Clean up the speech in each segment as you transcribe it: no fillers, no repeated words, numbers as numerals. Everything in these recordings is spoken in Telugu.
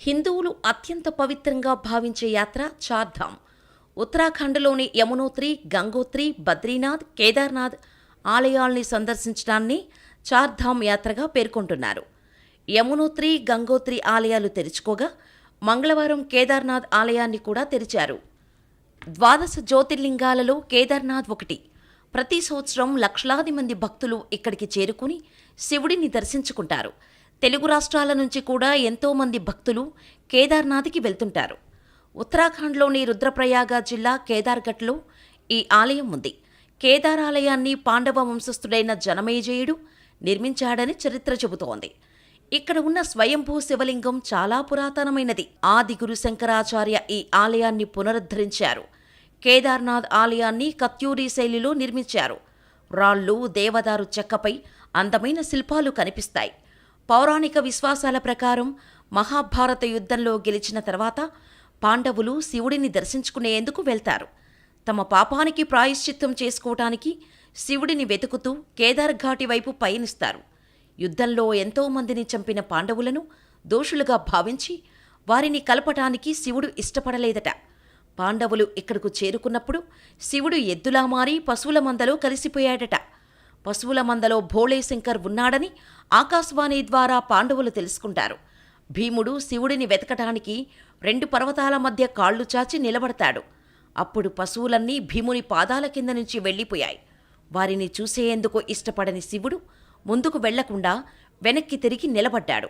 హిందువులు అత్యంత పవిత్రంగా భావించే యాత్ర చార్ధామ్. ఉత్తరాఖండ్లోని యమునోత్రి, గంగోత్రి, బద్రీనాథ్, కేదార్నాథ్ ఆలయాల్ని సందర్శించడాన్ని చార్ధామ్ యాత్రగా పేర్కొంటున్నారు. యమునోత్రి, గంగోత్రి ఆలయాలు తెరుచుకోగా మంగళవారం కేదార్నాథ్ ఆలయాన్ని కూడా తెరిచారు. 12 జ్యోతిర్లింగాలలో కేదార్నాథ్ ఒకటి. ప్రతి సంవత్సరం లక్షలాది మంది భక్తులు ఇక్కడికి చేరుకుని శివుడిని దర్శించుకుంటారు. తెలుగు రాష్ట్రాల నుంచి కూడా ఎంతోమంది భక్తులు కేదార్నాథ్కి వెళ్తుంటారు. ఉత్తరాఖండ్లోని రుద్రప్రయాగ జిల్లా కేదార్ఘట్లో ఈ ఆలయం ఉంది. కేదార్ ఆలయాన్ని పాండవ వంశస్థుడైన జనమేజయుడు నిర్మించాడని చరిత్ర చెబుతోంది. ఇక్కడ ఉన్న స్వయంభూ శివలింగం చాలా పురాతనమైనది. ఆది గురు శంకరాచార్య ఈ ఆలయాన్ని పునరుద్ధరించారు. కేదార్నాథ్ ఆలయాన్ని కత్యూరీ శైలిలో నిర్మించారు. రాళ్ళు, దేవదారు చెక్కపై అందమైన శిల్పాలు కనిపిస్తాయి. పౌరాణిక విశ్వాసాల ప్రకారం మహాభారత యుద్ధంలో గెలిచిన తర్వాత పాండవులు శివుడిని దర్శించుకునేందుకు వెళ్తారు. తమ పాపానికి ప్రాయశ్చిత్తం చేసుకోవటానికి శివుడిని వెతుకుతూ కేదార్ ఘాటి వైపు పయనిస్తారు. యుద్ధంలో ఎంతోమందిని చంపిన పాండవులను దోషులుగా భావించి వారిని కలపటానికి శివుడు ఇష్టపడలేదట. పాండవులు ఇక్కడకు చేరుకున్నప్పుడు శివుడు ఎద్దులా మారి పశువుల మందలో కలిసిపోయాడట. పశువుల మందలో భోళేశంకర్ ఉన్నాడని ఆకాశవాణి ద్వారా పాండవులు తెలుసుకుంటారు. భీముడు శివుడిని వెతకటానికి 2 పర్వతాల మధ్య కాళ్లు చాచి నిలబడతాడు. అప్పుడు పశువులన్నీ భీముని పాదాల కింద నుంచి వెళ్లిపోయాయి. వారిని చూసేందుకు ఇష్టపడని శివుడు ముందుకు వెళ్లకుండా వెనక్కి తిరిగి నిలబడ్డాడు.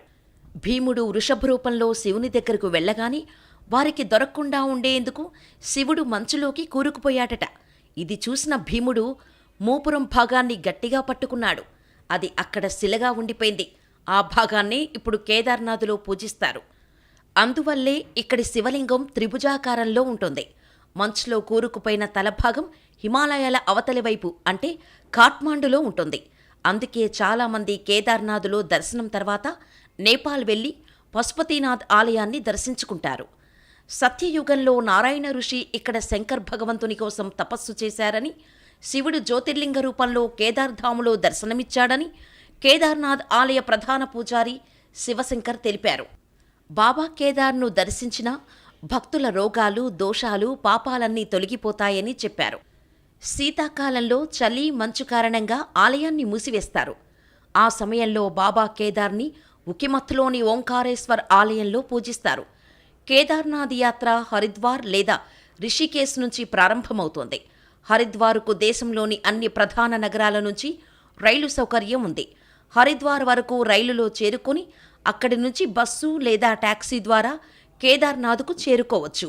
భీముడు వృషభరూపంలో శివుని దగ్గరకు వెళ్లగాని వారికి దొరక్కుండా ఉండేందుకు శివుడు మంచులోకి కూరుకుపోయాడట. ఇది చూసిన భీముడు మూపురం భాగాన్ని గట్టిగా పట్టుకున్నాడు. అది అక్కడ శిలగా ఉండిపోయింది. ఆ భాగాన్ని ఇప్పుడు కేదార్నాథ్లో పూజిస్తారు. అందువల్లే ఇక్కడి శివలింగం త్రిభుజాకారంలో ఉంటుంది. మంచులో కూరుకుపోయిన తలభాగం హిమాలయాల అవతలి వైపు అంటే ఖాట్మాండులో ఉంటుంది. అందుకే చాలామంది కేదార్నాథ్లో దర్శనం తర్వాత నేపాల్ వెళ్లి పశుపతినాథ్ ఆలయాన్ని దర్శించుకుంటారు. సత్యయుగంలో నారాయణ ఋషి ఇక్కడ శంకర్ భగవంతుని కోసం తపస్సు చేశారని, శివుడు జ్యోతిర్లింగ రూపంలో కేదార్ధాములో దర్శనమిచ్చాడని కేదార్నాథ్ ఆలయ ప్రధాన పూజారి శివశంకర్ తెలిపారు. బాబా కేదార్ను దర్శించిన భక్తుల రోగాలు, దోషాలు, పాపాలన్నీ తొలగిపోతాయని చెప్పారు. శీతాకాలంలో చలి, మంచు కారణంగా ఆలయాన్ని మూసివేస్తారు. ఆ సమయంలో బాబా కేదార్ని ఉకిమత్లోని ఓంకారేశ్వర్ ఆలయంలో పూజిస్తారు. కేదార్నాథ్ యాత్ర హరిద్వార్ లేదా రిషికేశ్ నుంచి ప్రారంభమవుతోంది. హరిద్వార్కు దేశంలోని అన్ని ప్రధాన నగరాల నుంచి రైలు సౌకర్యం ఉంది. హరిద్వార్ వరకు రైలులో చేరుకుని అక్కడి నుంచి బస్సు లేదా టాక్సీ ద్వారా కేదార్నాథ్కు చేరుకోవచ్చు.